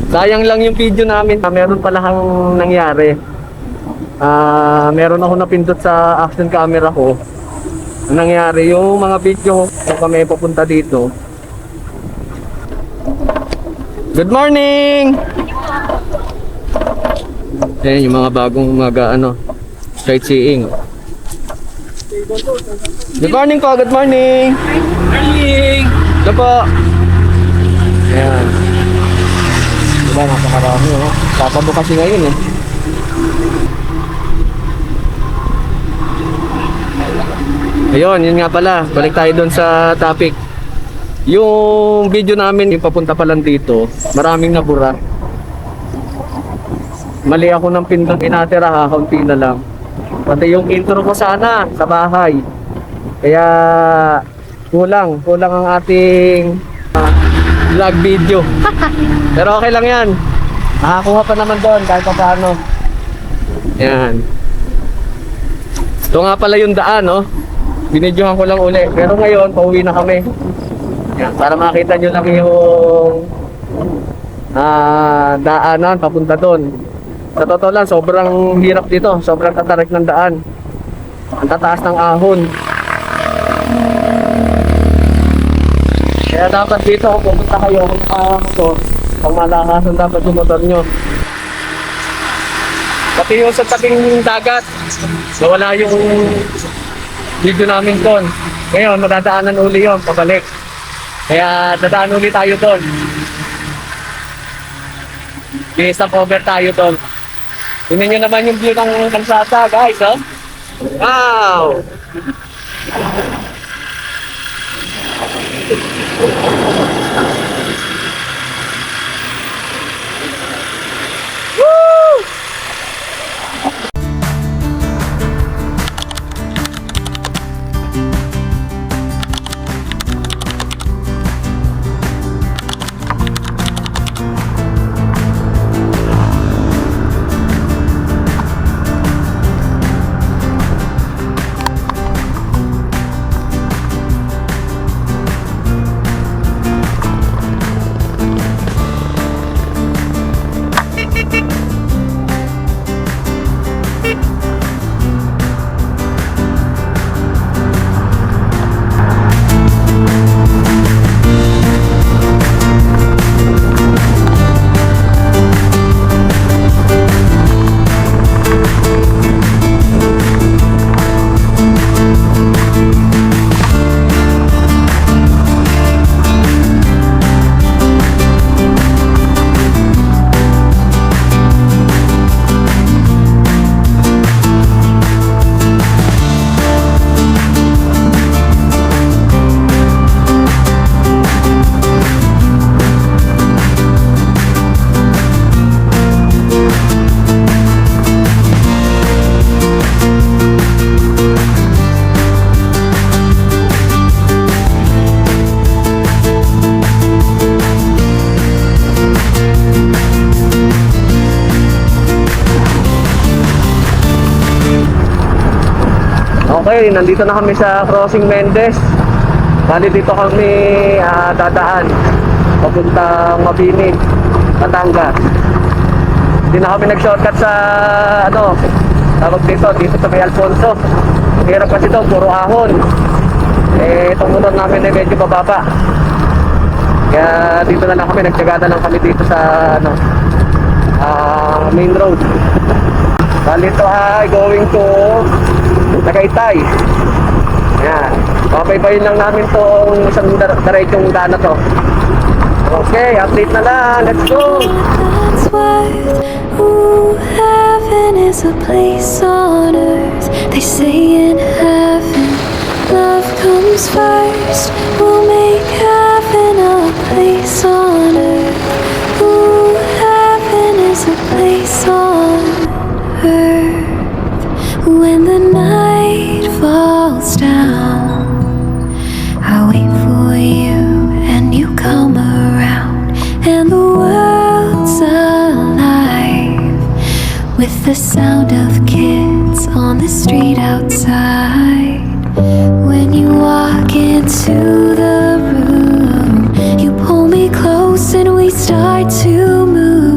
Sayang lang yung video namin. Meron pala kang nangyari. Meron ako napindot sa action camera ko. Ang nangyari, yung mga video kung kami papunta dito. Good morning! Ayan yung mga bagong sightseeing. Good morning po, good morning! Morning! Ito po. Ayan. Diba, napakarami, oh. Papado kasi ngayon, eh. Ayun, yun nga pala. Balik tayo doon sa topic. Yung video namin, yung papunta pa lang dito, maraming nabura. Mali ako ng pindang inatira, kakaunti na lang. Pati yung intro ko sana sa bahay. Kaya kulang ang ating vlog video. Pero okay lang yan. Nakakuha pa naman doon kahit pa paano. Yan. Ito nga pala yung daan, oh. Binidyohan ko lang uli. Pero ngayon, pauwi na kami. Yan, para makita nyo lang yung daanan papunta doon. Sa totoo lang, sobrang hirap dito. Sobrang tatarik ng daan. Ang tataas ng ahon. Kaya dapat dito, kung pupunta kayo, kung nakamotor, pang malakasan dapat yung motor nyo. Pati yung sa tabing dagat, nawala yung video namin doon. Ngayon, madadaanan uli yun, pabalik. Kaya dadaan uli tayo doon. Stop over tayo doon. Tingnan nyo naman yung view ng kalsada, guys, oh. Wow! Okay, nandito na kami sa Crossing Mendez. Bali dito kami dadaan papuntang Mabini, Batangas. Hindi na kami nag-shortcut sa tawag dito sa May Alfonso. Ang hirap kasi ito, puro ahon. Itong motor namin ay medyo bababa. Kaya dito na lang kami, nagtyaga na lang kami dito sa main road. Bali ito ay going to Tagaytay. Ayan. Pabaybayin lang namin itong isang diretsong daan na to. Okay, update na lang. Let's go! That's what, ooh, heaven is a place on earth. They say in heaven, love comes first. We'll make heaven a place on earth. Ooh, heaven is a place on earth. When the night falls down, I wait for you and you come around, and the world's alive with the sound of kids on the street outside. When you walk into the room, you pull me close and we start to move.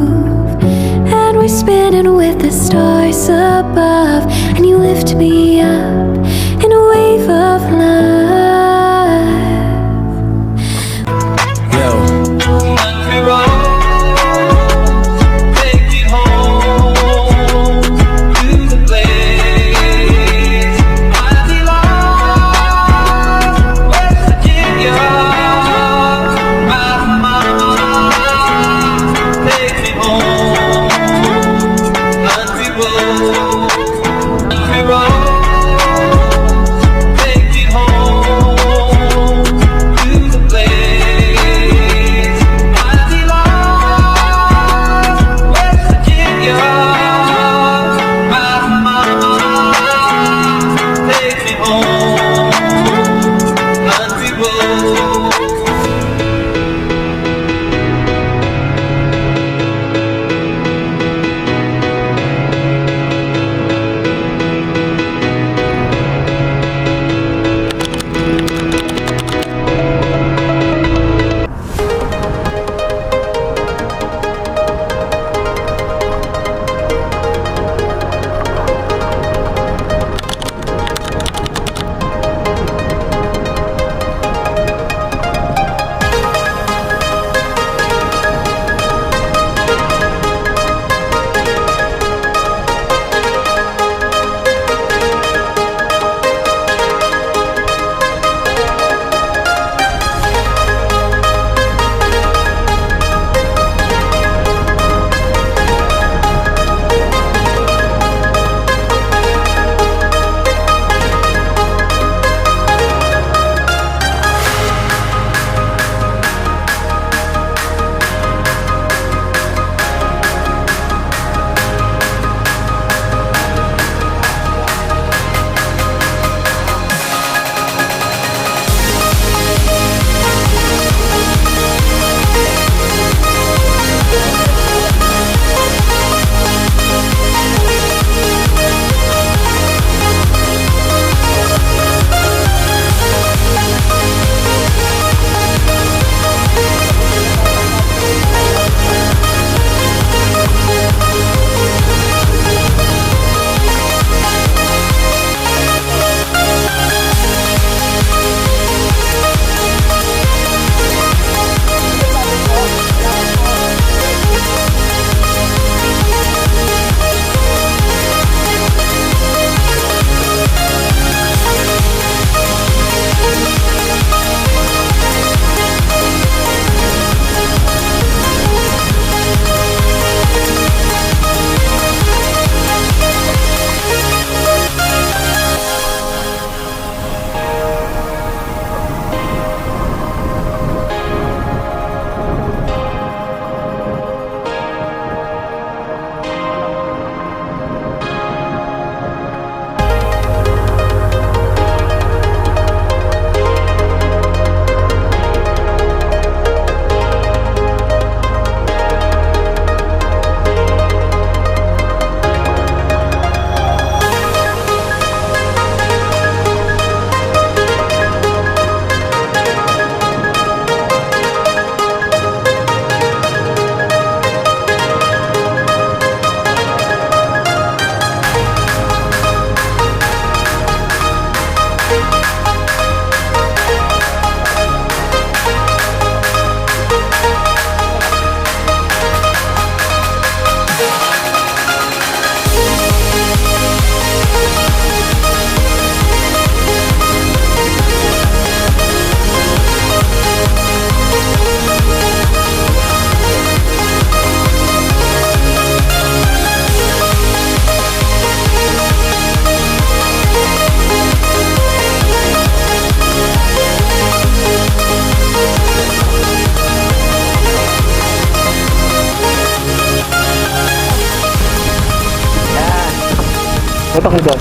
Putok mo doon.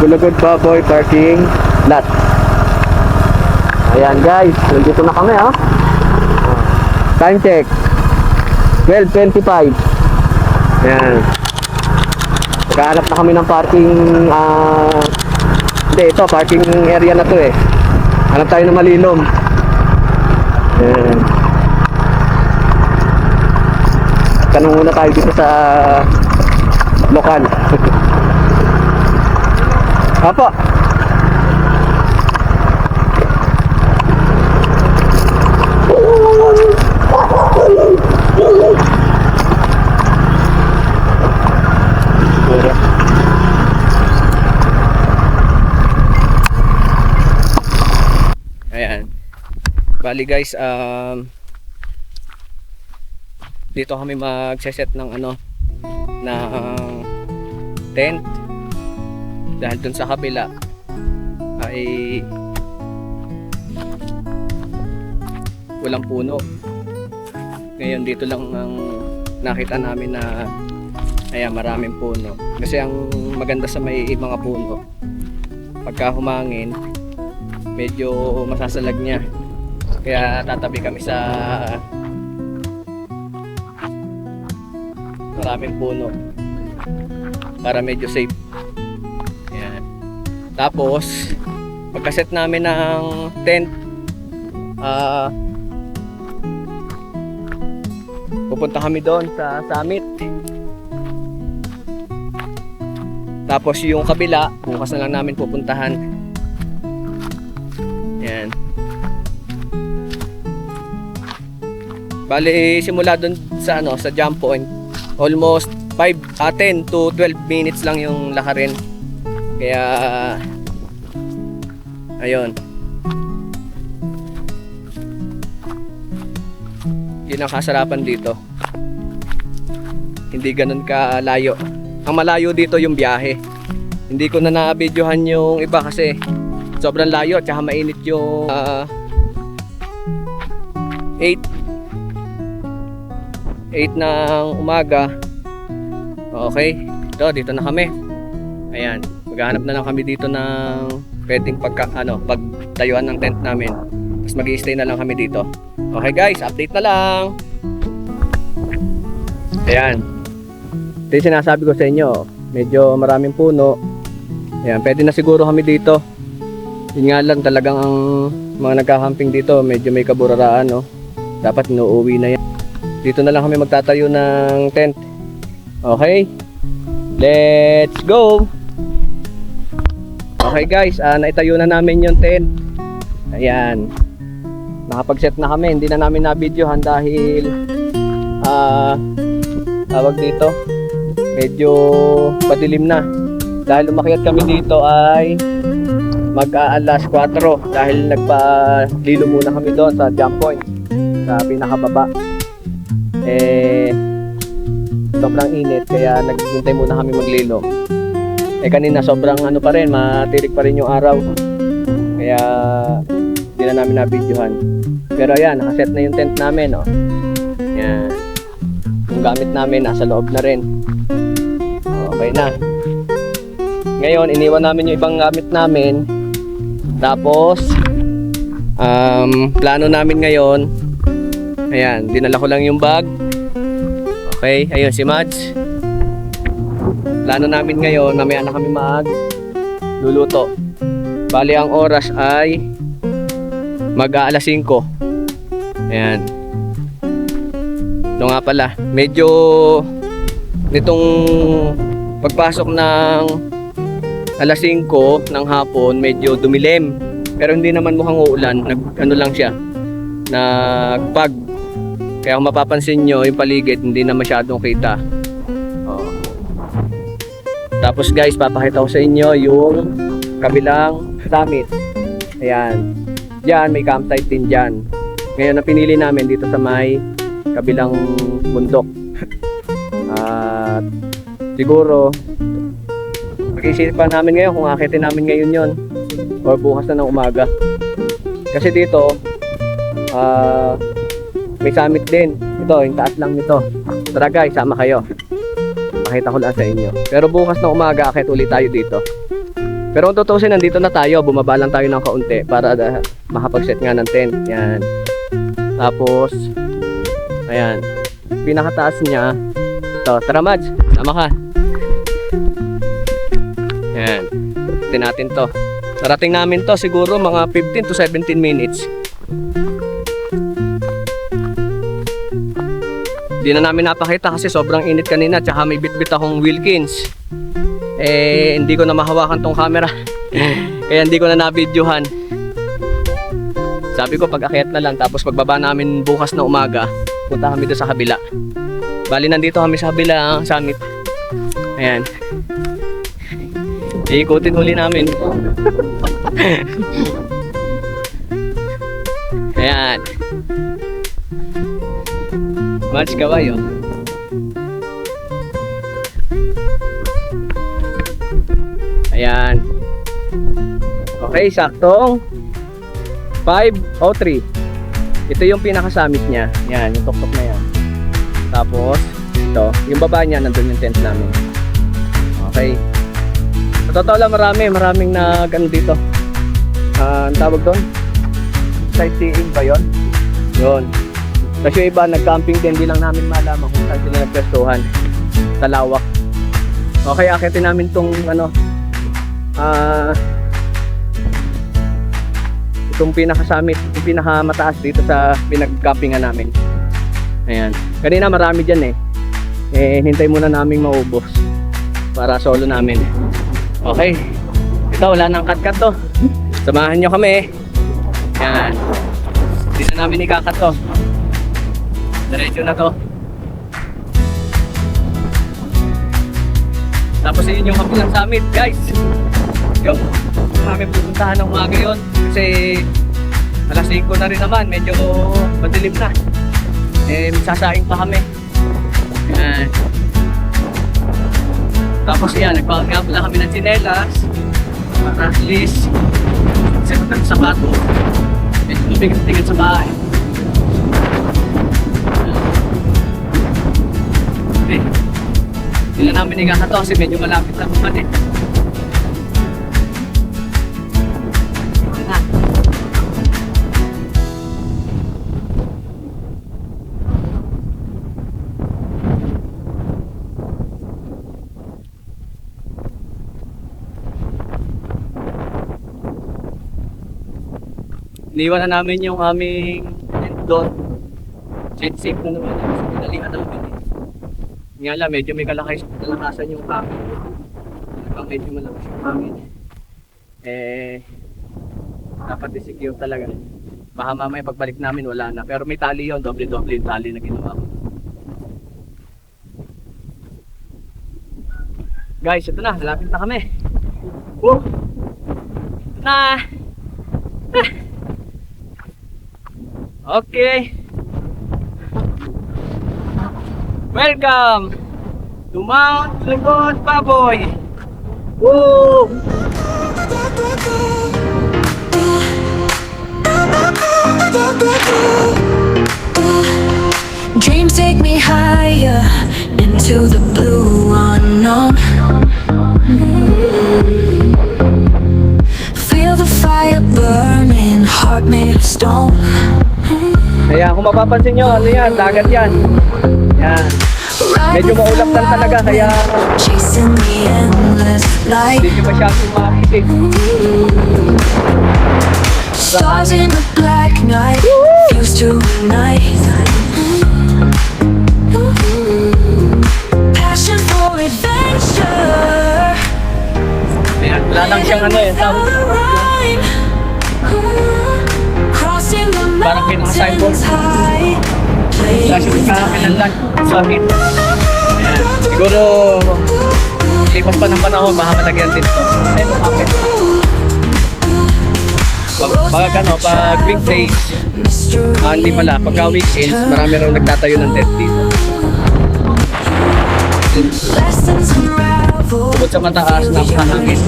Gulugod Baboy parking lot. Ayan guys, nandito na kami ha. Time check 12:25. Ayan. Naghahanap na kami ng parking hindi, ito parking area na to eh. Hanap tayo ng malilom. Ayan. Tanong muna tayo dito sa lokal. Apo. Ayan. Bali guys, dito kami magse-set ng ng tent dahil dun sa kabila ay walang puno. Ngayon dito lang ang nakita namin na maraming puno. Kasi ang maganda sa may mga puno, pagka humangin medyo masasalag niya. Kaya tatabi kami sa maraming puno para medyo safe. Ayan. Tapos pagka-set namin ng tent, pupunta kami doon sa summit. Tapos yung kabila bukas na lang namin pupuntahan. Ayan. Bali simula doon sa sa jump point, almost 10 to 12 minutes lang yung lakarin. Kaya ayun. Yun ang kasarapan dito. Hindi ganun kalayo. Ang malayo dito yung biyahe. Hindi ko na na-videohan yung iba kasi sobrang layo at saka mainit yung 8 ng umaga. Okay, dito na kami. Ayan, maghahanap na lang kami dito ng pwedeng pagtayuan ng tent namin. Tapos mag-i-stay na lang kami dito. Okay guys, update na lang. Ayan, ito yung sinasabi ko sa inyo. Medyo maraming puno. Ayan, pwede na siguro kami dito. Yun nga lang, talagang ang mga nagka-camping dito medyo may kaburaraan, no? Dapat inuuwi na yan. Dito na lang kami magtatayo ng tent. Okay, let's go. Okay guys, naitayo na namin yung tent. Ayan, nakapag-set na kami. Hindi na namin na-videohan dahil tawag dito, medyo padilim na. Dahil umakyat kami dito ay mag-aalas 4 dahil nagpalilo muna kami doon sa jump point sa pinakababa. Sobrang init kaya naghihintay muna kami maglilo. Kanina sobrang pa rin, matirik pa rin yung araw. Kaya hindi na namin na-videohan. Pero ayan, nakaset na yung tent namin, oh. Ayan. Yung gamit namin nasa loob na rin. Okay na. Ngayon, iniwan namin yung ibang gamit namin. Tapos plano namin ngayon, ayan, dinala ko lang yung bag. Okay, ayun si Mads. Plano namin ngayon, mamaya na kami luluto. Bali ang oras ay mag-aalas 5. Ayan. Ito nga pala, medyo nitong pagpasok ng alas 5 ng hapon, medyo dumilim. Pero hindi naman mukhang uulan, lang siya, nagpag. Kaya kung mapapansin nyo, yung paligid hindi na masyadong kita. Tapos guys, papakita ko sa inyo yung kabilang summit. Ayan. Diyan, may campsite din dyan. Ngayon, ang pinili namin dito sa may kabilang bundok. At siguro, pag-isipan namin ngayon kung akitin namin ngayon yon or bukas na ng umaga. Kasi dito, may summit din. Ito, yung taas lang nito. Tara guys, sama kayo. Makita ko lang sa inyo. Pero bukas na umaga, akit ulit tayo dito. Pero kung tutusin, nandito na tayo. Bumaba lang tayo ng kaunti para makapag-set nga ng tent. Yan. Tapos, ayan. Pinakataas niya. Ito, tara Mads, sama ka. Ayan. Tutusin natin to. Narating namin to siguro mga 15 to 17 minutes. Hindi na namin napakita kasi sobrang init kanina, tsaka may bitbit akong Wilkins. Hindi ko na mahawakan tong camera. Kaya hindi ko na na-videohan. Sabi ko pag-akyat na lang, tapos pagbaba namin bukas na umaga, punta kami doon sa kabila. Bali nandito kami sa kabila ang summit. Ayan. Iikutin huli namin. Ayan. Match kawayo. Ayan. Okay, saktong 5:03. Ito yung pinaka-summit niya. Yan, yung tuktok na yan. Tapos, ito, yung baba niya, nandun yung tent namin. Okay. Sa totoo lang, maraming ano dito. Ang tawag doon? Sightseeing ba yun? Yun. Kasi yung iba, nag-camping din, hindi lang namin malaman kung saan sila nagpwestuhan. Talawak. Okay, akitin namin tong ano, itong pinaka-summit, yung pinaka-mataas dito sa pinag-campingan namin. Ayan. Kanina marami dyan hintay muna naming maubos para solo namin. Okay. Ito, wala nang cut-cut to. Samahan nyo kami. Ayan. Hindi na namin ikakat to. Diretso na to. Tapos yun yung kapilang summit, guys. Yung namin pupuntahan ng umaga yun. Kasi alas 5 na rin naman. Medyo madilim na. Sasaing pa kami. Ayan. Tapos yan, nagpakagya pala kami ng tsinelas. Para at least sagot ng sapato. Medyo mabigat-bigat sa bahay. Hindi na namin ikakato kasi medyo malapit na naman Iniwan na namin yung aming tent doon. Safe na naman sa pinalihan namin Nga lang, medyo may kalakasan yung kami. Medyo malakas yung kami. Dapat i-secure talaga. Baka mamaya pagbalik namin wala na. Pero may tali yun, doble-doble yung tali na ginawa ko. Guys, ito na, malapit na kami. Woo! Ito na! Okay. Welcome to Mount Lagos, Baboy. Woo! Dreams take me higher into the blue unknown. Feel the fire burning, heart made of stone. Kaya kung mapapansin nyo, ano yan, dagat yan. Yan. Medyo maulap lang talaga, kaya Chasing the endless light. hindi nyo masyadong makakisig. Stars in the black night fuse to ignite. Passion for adventure. Ayan, wala lang siyang ano tawag. Crossing the Parang pinaka-sidewalk. mountains high. Wala siyang kakakilanlan sa hit. Ayan. Siguro, lipas pa ng panahon, baka malagyan din ito. Ayun, makapit. Pag ano, pag weekdays, hindi pala, pagka weekends, marami rin nagtatayo ng tent dito. Lessons unravel. Bukod sa mataas, napakahangin.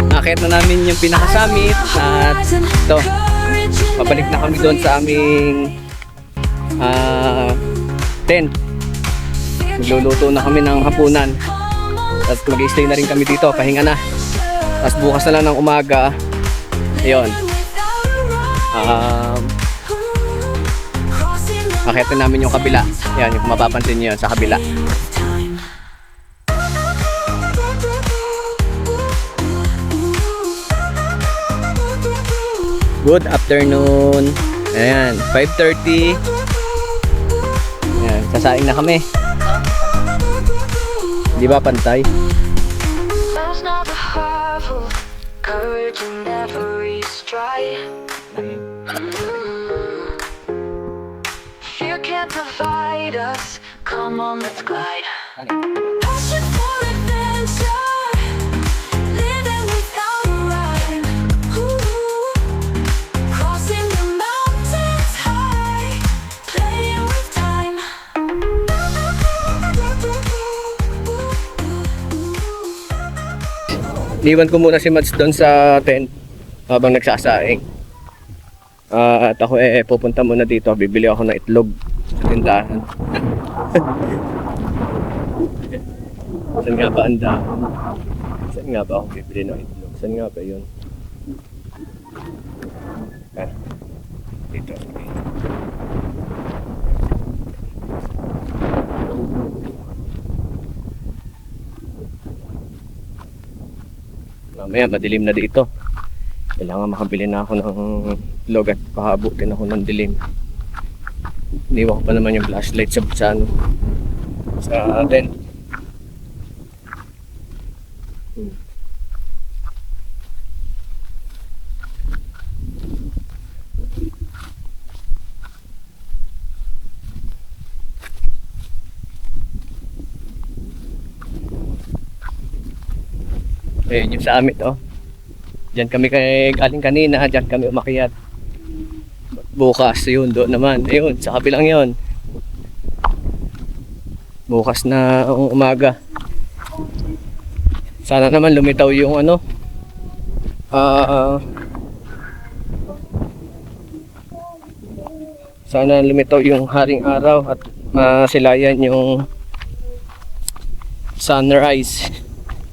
Nakakit na namin yung pinaka-summit at ito, pabalik na kami doon sa aming tent. Magluluto na kami ng hapunan. Tapos mag-stay na rin kami dito, pahinga na. Tapos bukas na lang ng umaga, ayun, akitin namin yung kabila. Yan, yung mapapansin nyo yun sa kabila. Good afternoon. Ayan, 5:30. Ayan, sasaing na kami. Di ba pantay? Fear can't divide us. Come on, let's glide. Passion for adventure, living without a rhyme. Ooh, crossing the mountains high, playing with time. Iwan ko muna si Mads doon sa tent habang nagsasaing. At ako pupunta muna dito. Bibili ako ng itlog sa tindahan. Saan nga ba ang daan? Saan nga ba ako bibili ng itlog? Saan nga ba yun? Dito. Mamaya madilim na dito. Kailangan makabili na ako ng itlog at pahabutin ako ng dilim. Iniwan ko pa naman yung flashlight sa tent. Ayun yung sa amit, oh. Diyan kami galing kanina, diyan kami umakyat. Bukas, yun, doon naman. Ayun, sa kabilang yun. Bukas na umaga. Sana naman lumitaw yung ano. Sana lumitaw yung haring araw at masilayan yung sunrise.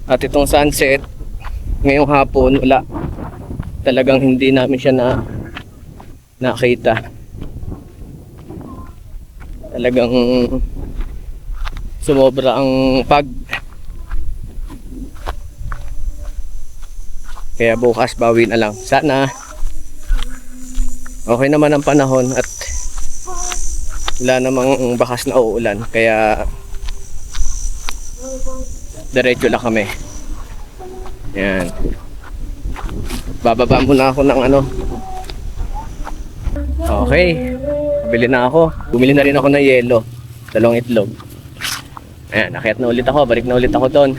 At itong sunset ngayong hapon, wala. Talagang hindi namin siya nakita. Talagang sumobra ang kaya bukas bawi na lang. Sana okay naman ang panahon at wala namang bakas na uulan, kaya diretso lang kami. Yan. Bababa muna ako ng ano. Okay. Bumili na ako. Bumili na rin ako ng yelo. 2 itlog. Ayan, nakyat na ulit ako. Balik na ulit ako doon.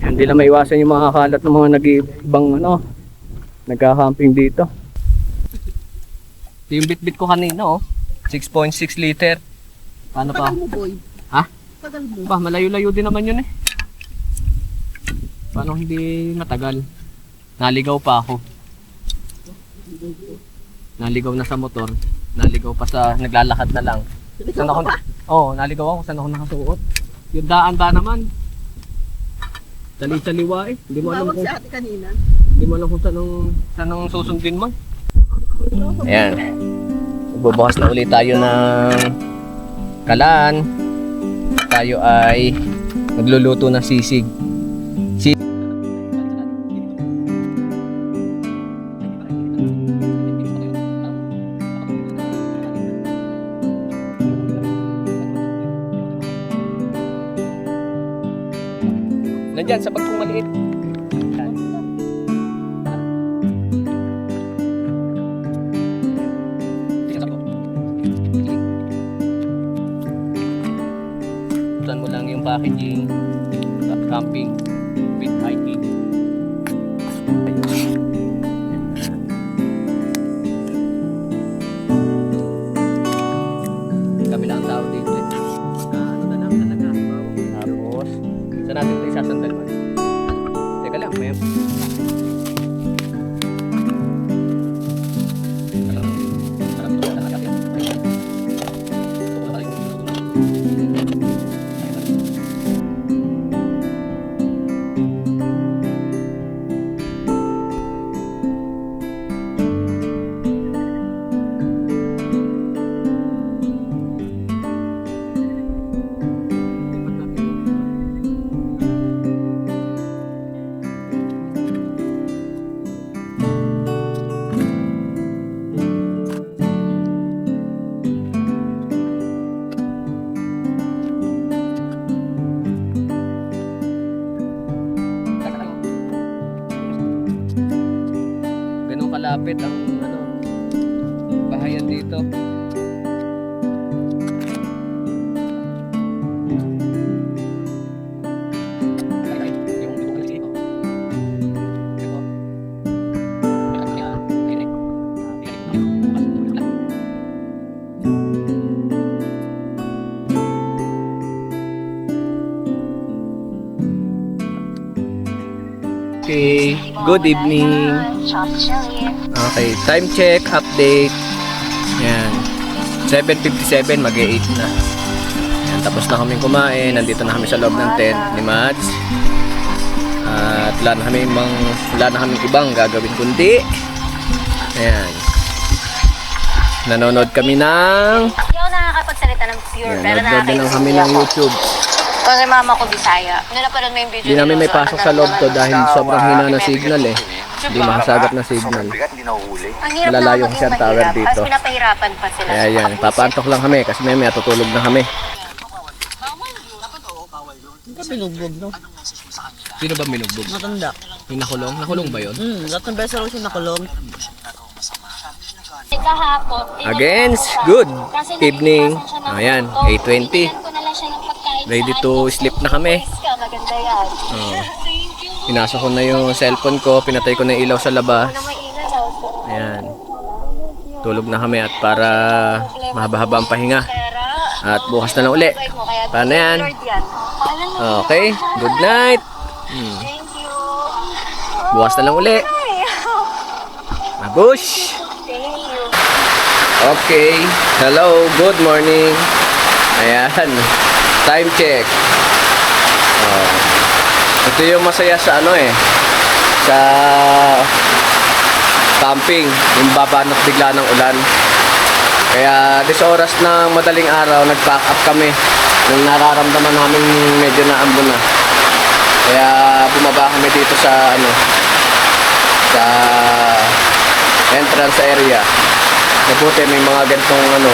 Hindi na maiwasan yung mga kalat ng mga nag-ibang ano, nagka-camping dito. Yung bit-bit ko kanina, oh. 6.6 liter. Paano pa? Tagal mo, boy. Ha? Tagal mo. Ba, malayo-layo din naman yun eh. Paano hindi matagal? Naligaw pa ako. Naligaw na sa motor. Naligaw pa sa naglalakad na lang. Saan ako? Oo, naligaw ako. Saan ako nakasuot? Yung daan naman. Sali-saliwa eh. Hindi mo alam Tumawag kung si ate kanina. hindi mo alam kung saan ang susundin mo. Ayan. Magbubukas na ulit tayo ng kalan. Tayo ay magluluto ng sisig. Nandyan sa bagkong maliit. Yan. Buksan mo lang yung packaging. Camping with hiking. Kami lang ang tao dito eh. Ano na lang talaga. Tapos, saan natin ito isasandal man? Teka lang, ma'am. malapit ang bahayan dito. Okay, good evening. Okay, time check, update. Yan. 7:57, mag-8 na. Yan, tapos na kaming kumain. Nandito na kami sa loob ng tent ni Mads. At wala na kaming ibang gagawin kundi. Ayan. Nanonood kami ng... Hindi ako nakakapagsalita ng pure, Ayan, pero nagdood din lang kami ng YouTube. Kasi mama ko Bisaya. Napanood mo yung video Hindi namin may nila, pasok sa loob to dahil sobrang hina ng signal eh. Hindi makasagap na signal. Ang hirap Malalayo na kasi ang tower dito. Tapos pinapahirapan pa sila. Kaya yan, papaantok lang kami kasi may tutulog na kami. Binugbog, no? Sino ba minugbog? Matanda. Yung nakulong? Nakulong ba yun? Lahat ng beses raw siya nakulong. Kahapon, Against, good evening. Ayan, 8:20. Ready to sleep na kami. Maganda yan. Oh. Pinasok ko na yung cellphone ko, pinatay ko na yung ilaw sa labas. Ano maingat daw? Ayan. Tulog na kami at para mahaba-haba ang pahinga. At bukas na lang uli. Paano yan? Okay, good night. Thank you. Bukas na lang uli. Mabush! Thank you. Okay, hello, good morning. Ayan, time check. Oh. Ito yung masaya sa sa camping, yung babanat bigla ng ulan. Kaya 10 oras ng madaling araw, nag-pack up kami nung nararamdaman namin medyo naambon na. Kaya bumaba kami dito sa sa entrance area. Mabuti may mga ganitong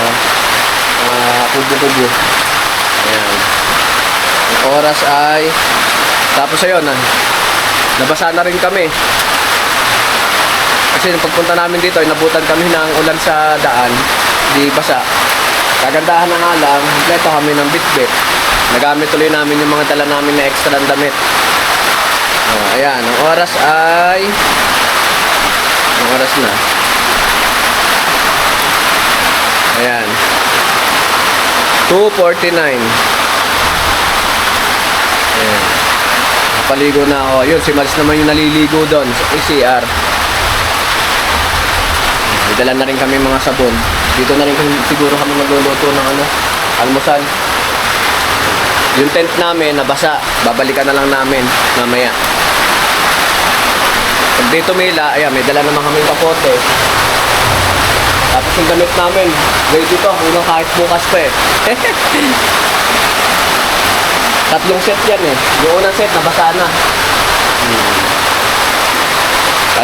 kubo-kubo. Ayan. Ang oras ay tapos ayun, nabasa na rin kami. Kasi nung pagpunta namin dito, nabutan kami ng ulan sa daan. Di basa. Kagandahan na nga lang, kompleto kami ng bitbit. Nagamit tuloy namin yung mga dala namin na extra ng damit. Ayan, ang oras ay... Ang oras na. Ayan. 2:49. Ayan. Napaligo na ako. Yun, si Mads naman yung naliligo doon sa CR. May dala na rin kami mga sabon. Dito na rin siguro kami magluluto ng almusal. Yung tent namin nabasa. Babalikan na lang namin mamaya. Pag dito Mila, ayan, may dala naman kaming kapote. Tapos yung damit namin, ready to, unang kahit bukas pa eh. 3 set yan eh. Yung unang set, nabasa na.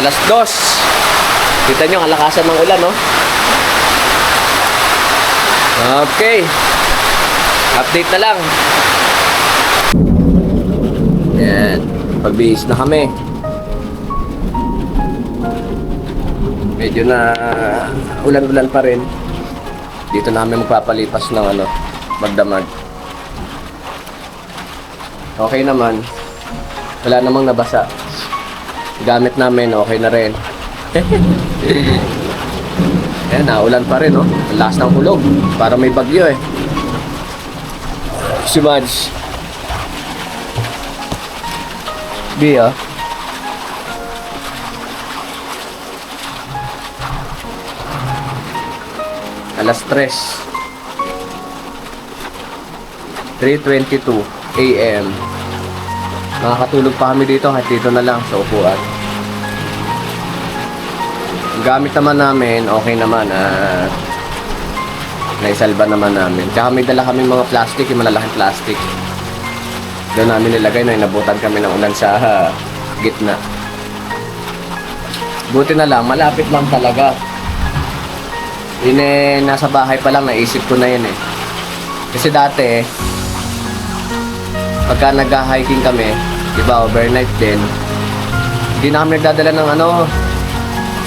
Alas 2. Kita nyo, ang lakasan ng ulan, no? Okay. Update na lang. Yan. Pagbihis na kami. Medyo na ulan-ulan pa rin. Dito na kami magpapalipas ng magdamag. Okay naman. Wala namang nabasa. Gamit namin, okay na rin. Ayan, naulan pa rin, no? Ang lakas ng hulog. Para may bagyo, eh. Si Mads. Bia. Alas 3. 3:22 AM. Nakakatulog pa kami dito kahit dito na lang sa upuan. Ang gamit naman namin, okay naman. Naisalba naman namin. Tsaka may dala kami mga plastic, yung malalaking plastic. Doon namin nilagay na inabutan kami ng ulan sa gitna. Buti na lang, malapit lang talaga. Yun eh, nasa bahay pa lang, naisip ko na yun eh. Kasi dati, pagka nag-hiking kami, diba, overnight din, hindi na kami nagdadala ng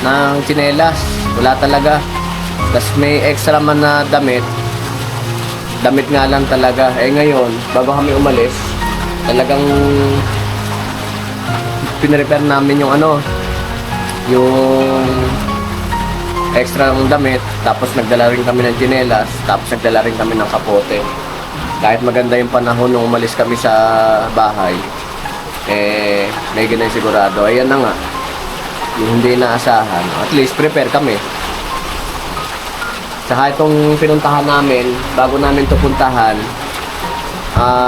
ng tsinelas. Wala talaga. Tapos may extra man na damit. Damit nga lang talaga. Eh ngayon, bago kami umalis, talagang pinrepair namin yung yung extra ng damit. Tapos nagdala rin kami ng tsinelas. Tapos nagdala rin kami ng kapote. Kahit maganda yung panahon nung umalis kami sa bahay, eh, may ganun sigurado. Ayan na nga. Yung hindi inaasahan. At least prepare kami. Saka itong pinuntahan namin, bago namin ito puntahan,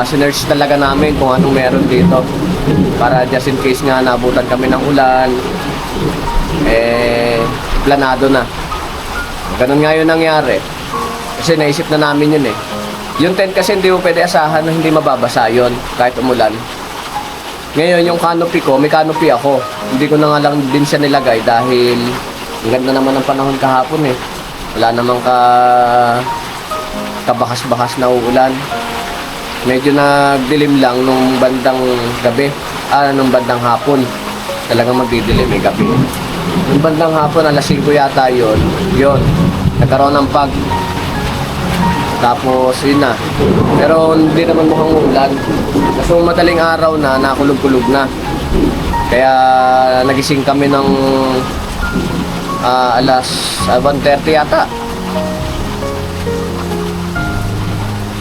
sinerch talaga namin kung anong meron dito. Para just in case nga nabutan kami ng ulan, eh, planado na. Ganun nga yun nangyari. Kasi naisip na namin yun eh. Yung tent kasi hindi mo pwede asahan na hindi mababasa yun kahit umulan. Ngayon yung canopy ko, may canopy ako. Hindi ko na nga lang din siya nilagay dahil ang ganda naman ng panahon kahapon eh. Wala namang kabakas-bakas na uulan. Medyo nagdilim lang nung bandang gabi. Nung bandang hapon. Talagang magdidilim eh gabi. Nung bandang hapon, alas 5 yata yun. Yun. Nagkaroon ng pag. Tapos yun na. Pero hindi naman mukhang ulan. Kasi madaling araw na, nakulog-kulog na. Kaya nagising kami ng alas 1:30 yata.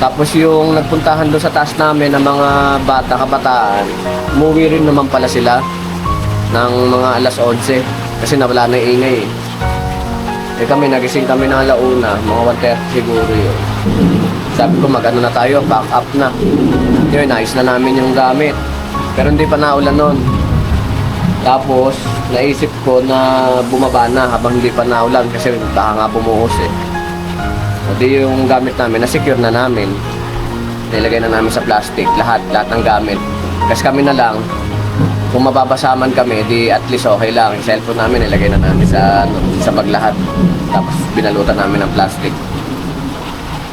Tapos yung nagpuntahan doon sa taas namin ng mga bata, kabataan, umuwi rin naman pala sila ng mga alas 11 kasi nawala na yung ingay eh. Eh kami, nagising kami ng alauna, mga 1:30 siguro yun. Sabi ko mag-ano na tayo, pack up na. Yun, naayos na namin yung gamit. Pero hindi pa naulan nun. Tapos, naisip ko na bumaba na habang hindi pa naulan kasi baka nga bumuhos eh. Hindi yung gamit namin, na-secure na namin. Nilagay na namin sa plastic, lahat ng gamit. Kasi kami na lang, kung mababasaman kami, di at least okay lang. Yung cellphone namin, nilagay na namin sa bag lahat. Tapos, binalutan namin ng plastic.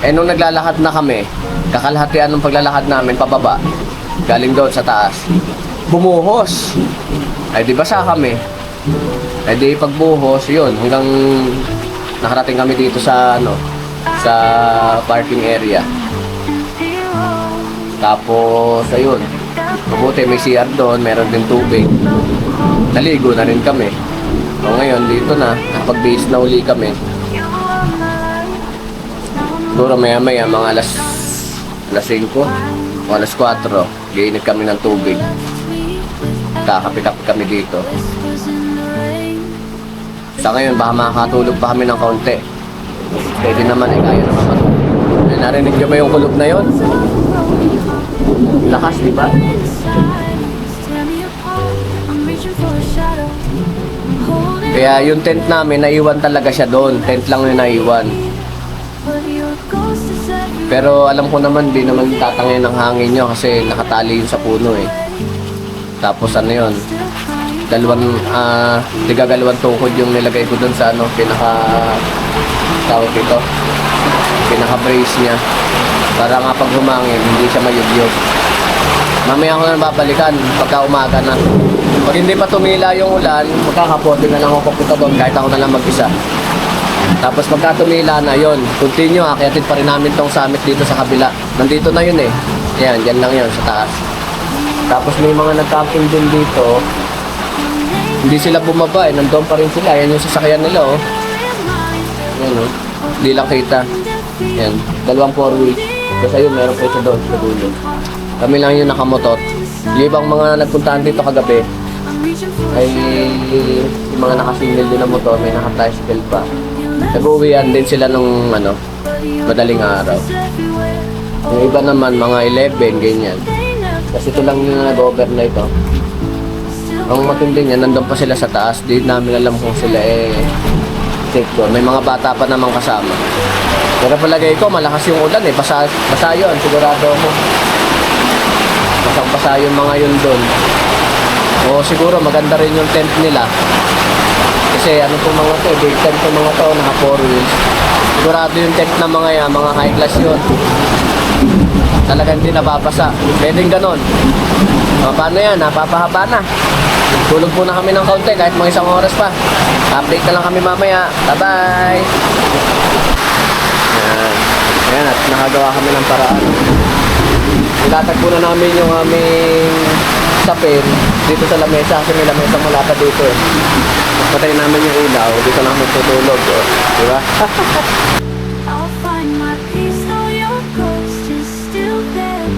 Eh, nung naglalakad na kami, kakalahatian ng paglalakad namin, pababa, galing doon sa taas, bumuhos. Ay di basa kami. Ay di pagbuhos, yun, hanggang nakarating kami dito sa sa parking area. Tapos ayun, mabuti may CR doon, meron din tubig. Naligo na rin kami. O ngayon dito na, nakapag-base na uli kami. Siguro maya mga alas 5 o alas 4, gainit kami ng tubig. Kakape-kape kami dito. Sa ngayon, baka makakatulog pa kami ng kaunti. Pwede naman, kaya naman matulog. Narinig nyo ba yung kulog na yon? Lakas, di ba? Kaya yung tent namin, naiwan talaga siya doon. Tent lang yung naiwan. Pero alam ko naman, di naman tatangin ng hangin nyo kasi nakatali yun sa puno eh. Tapos ano yun, tigagalawang tukod yung nilagay ko dun sa tawag dito, pinaka-brace niya. Para nga pag humangin, hindi siya mayugyog. Mamaya ko na babalikan pagka umaga na. Pag hindi pa tumila yung ulan, magkakapote na lang ako pupunta doon kahit ako na lang mag-isa. Tapos pagka tumila na yun, continue, akyatin pa rin namin tong summit dito sa kabila. Nandito na yun eh. Yan, dyan lang yun sa taas. Tapos may mga nag-camping din dito. Hindi sila bumaba eh, nandoon pa rin sila. Yan yung sasakyan nila oh. Yan oh, hindi lang kita. Yan, 2 4-wheel. Kasi yun, meron po ito doon sa dulo. Kami lang yung nakamotor. Yung ibang mga nagpuntahan dito kagabi ay yung mga nakasingle din na motor, may naka-tricycle pa. Nag-uwian din sila nung madaling araw. Yung iba naman, mga 11, ganyan. Kasi ito lang yung nag-overnight oh. Ang matindi niya, nandun pa sila sa taas. Di namin alam kung sila safe doon. May mga bata pa naman kasama. Pero palagay ko, malakas yung ulan eh. Basa yun, sigurado mo. Basang-basa yung mga yun doon. O siguro maganda rin yung tent nila. Kasi ano po mga to, big tent po mga to, naka 4 wheels. Sigurado yung tent na mga yan, mga high class yun. Talagang hindi nababasa. Pwedeng ganon. O, paano yan? Napapahaba na. Tulog muna kami ng kaunti kahit mga isang oras pa. Update na lang kami mamaya. Bye-bye! Ayan. Ayan, at nakagawa kami ng paraan. Ilatagpo na namin yung aming sapin dito sa lamesa kasi may lamesa mula pa dito eh. Patay namin yung ilaw, dito lang kami tutulog. Oh. Diba? I'll find my peace, though your ghost is still there.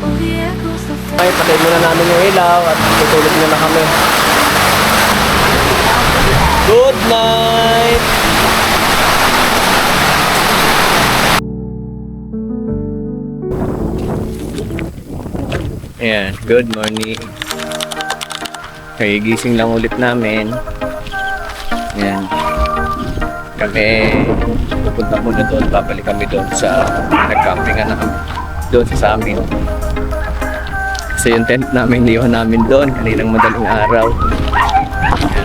Oh, the echoes of Ay, patay muna namin yung ilaw at tutulog na kami. Good night! Ayan, good morning. Okay, gising lang ulit namin. Ayan. Kami pupunta muna doon, babalik kami doon sa nag-campingan na kami. Doon sa amin. Kasi yung tent namin, liwan namin doon kaninang madaling araw.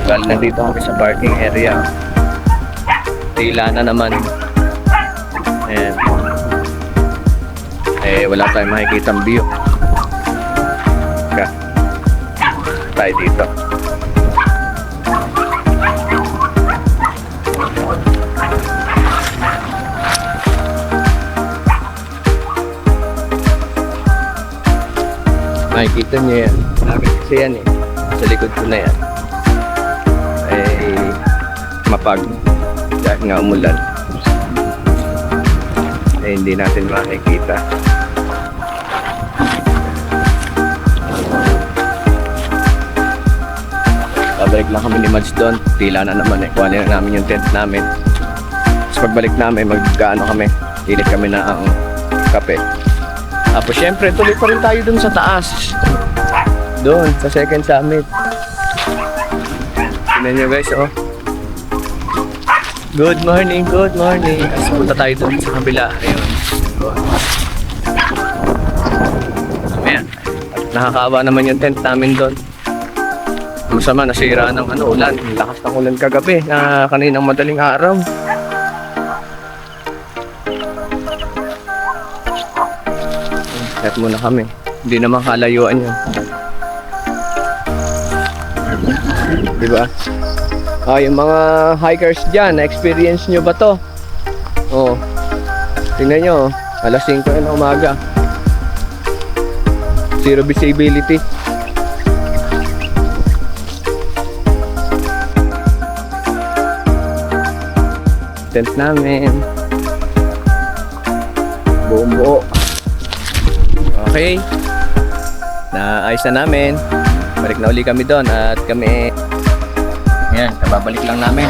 Well, nandito kami sa parking area. Tila na naman. Ayan. Eh, wala tayong makikitang view. Kaya, tayo dito. Makikita nyo yan. Agad kasi yan eh. Sa likod ko na yan. Ay mapag. Dahil nga umulan. Eh hindi natin makikita. Pabalik lang kami ni Mads doon. Tila na naman eh. Kuhanin na namin yung tent namin. Tapos pagbalik namin, mag-ano kami. Ilit kami na ang kape. Tapos syempre, tuloy pa rin tayo dun sa taas. Doon, sa second summit. Tignan nyo guys, oh. Good morning, good morning. Tapos punta tayo dun sa kabila. Ayun. Ayan. Nakakaawa naman yung tent namin doon. Masama, nasira ng ulan. Lakas ng ulan kagabi na kaninang madaling araw. Kahit muna kami. Hindi naman kalayuan yun. Diba? Yung mga hikers dyan, na-experience nyo ba to? Oh. Tingnan nyo, alas 5 na umaga. Zero visibility. Tent namin. Buong buo. Okay. Naayos na namin. Balik na uli kami doon at kami ayan, kababalik lang namin.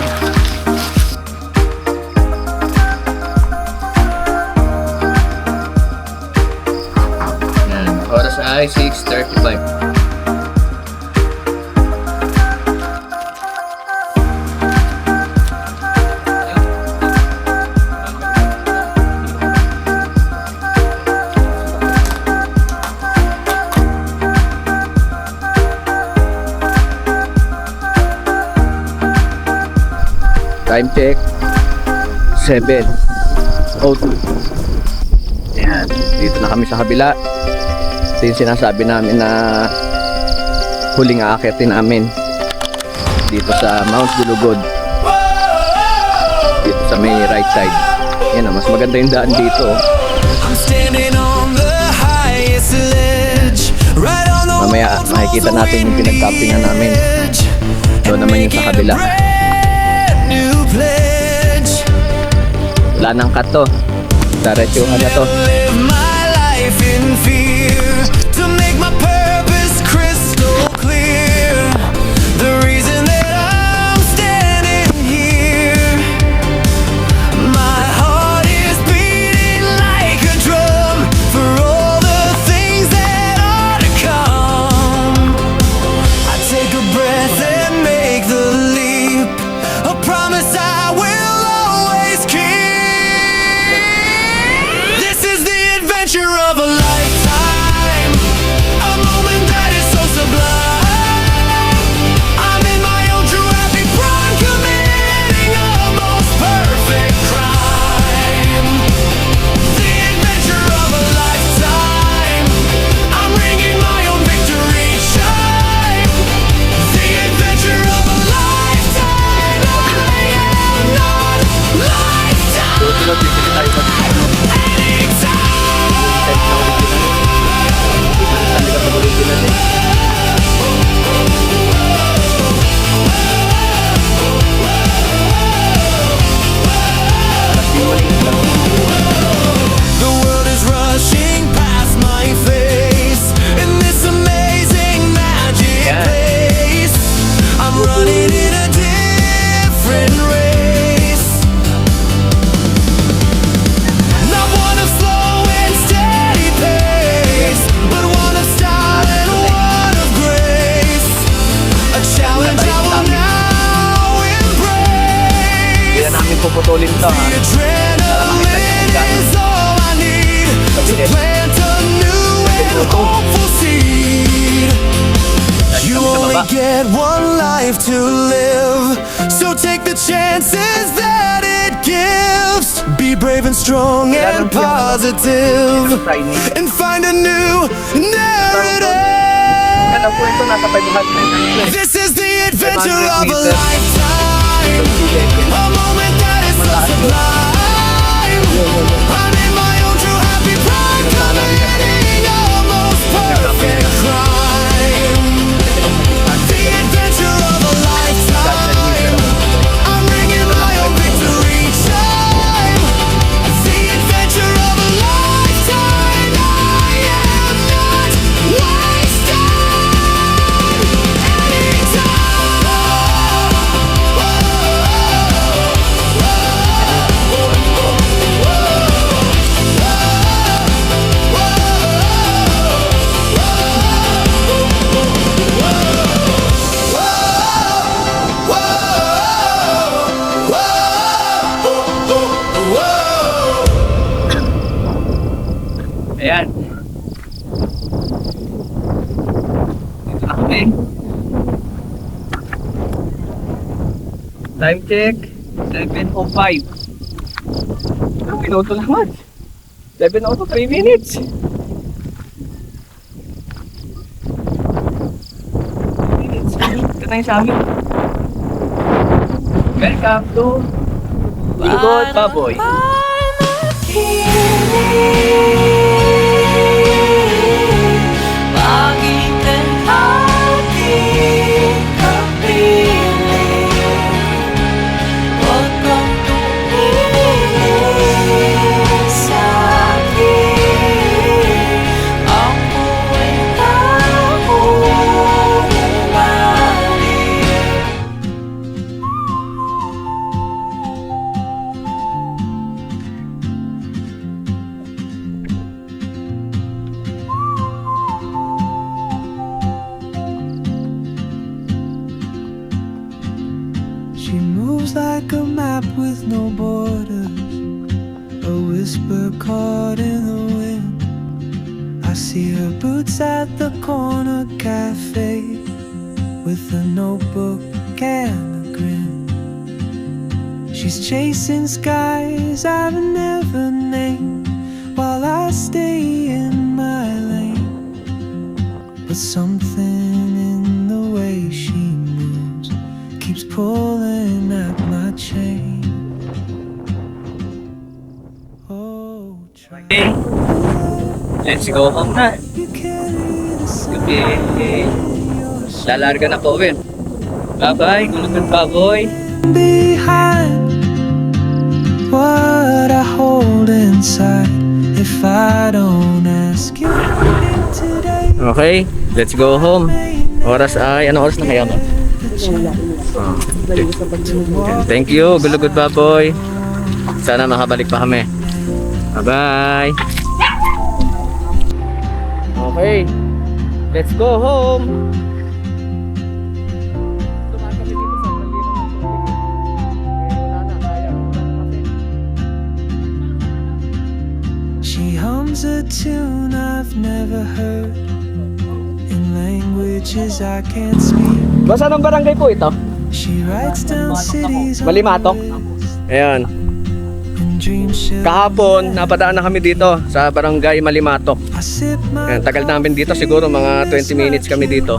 Ayan, oras ay 6:35. Time check 7:02. Ayan, dito na kami sa kabila. Ito yung sinasabi namin na huling aakitin namin dito sa Mount Gulugod, dito sa may right side. Yan, mas maganda yung daan dito. Mamaya makikita natin yung pinagkampingan namin. Doon naman yung sa kabila. Wala nang kato. Diretsuhan na to. This is the adventure. Adrenaline is all I need to plant a new and hopeful seed. You only get one life to live, so take the chances that it gives. Be brave and strong and positive, and find a new narrative. Kala po ito nasa 500. This is the adventure of a lifetime, a moment that is so sublime. I'm in my own true happy prime, committing a most perfect crime. The adventure of a lifetime, I'm bringing my own victory chime. The adventure of a lifetime, I am not wasting any Ayan. Dito na kami. Time check, 7:05. Ang minuto naman. 7:03 minutes. Ito na yung sa amin. Welcome to Bilgot Baboy. She moves like a map with no borders, a whisper caught in the wind. I see her boots at the corner cafe, with a notebook and a grin. She's chasing skies I've never named, while I stay in my lane. But something in the way she moves keeps pulling at my chain. Oh, try. Okay, let's go home na. You carry the sun Okay, in your lalarga na po, Win. Bye-bye, Bilgot Baboy. behind what I hold inside. If I don't ask you today, Okay, let's go home. Oras ay, anong oras na kaya mo? Thank you, Bilgot Baboy. Sana makabalik pa kami. Bye-bye. Okay, let's go home. Tumaan kami dito sa paliro ng tubig. Wala na, kaya. she hums a tune I've never heard, in languages I can't speak. Basta anong barangay po ito? She writes down cities on Balimatok. walls, Ayan. and dreams shall Kahapon, napadaan na kami dito sa barangay Malimatok. I sip my Ayan, tagal namin dito, siguro mga 20 minutes kami dito.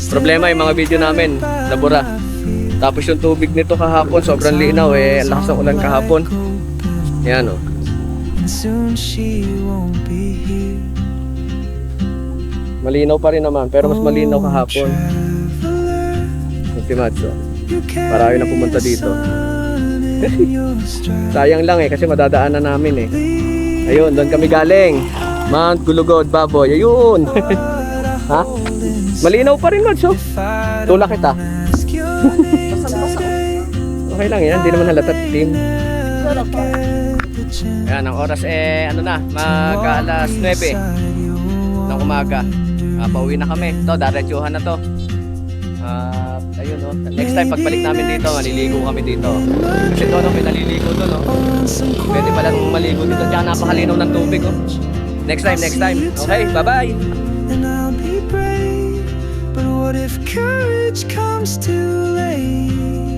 Problema yung mga video namin, nabura. Tapos yung tubig nito kahapon, sobrang linaw eh. Ang lakas ng ulan kahapon. Ayan o. and soon she won't be here. Malinaw pa rin naman, pero mas malinaw kahapon. Si Matso. Para ayaw na pumunta dito. Sayang lang eh, kasi madadaanan namin eh. Ayun, doon kami galing. Mount Gulugod Baboy. Ayun. Ha? Malinaw pa rin, Matso. Tulak kita. Okay lang yan, hindi naman halata team. Ayan, ang oras eh, ano na, mag-alas 9 ng umaga. Pauwi na kami. Ito, daretsuhan na to. Ayun, no? Next time, pagbalik namin dito, maliligo kami dito. Kasi doon, no, may naliligo doon, no? Pwede pala maligo dito. Tsaka napakalinaw ng tubig, oh. Next time, next time. Okay, bye-bye! and I'll be brave. But what if courage comes too late?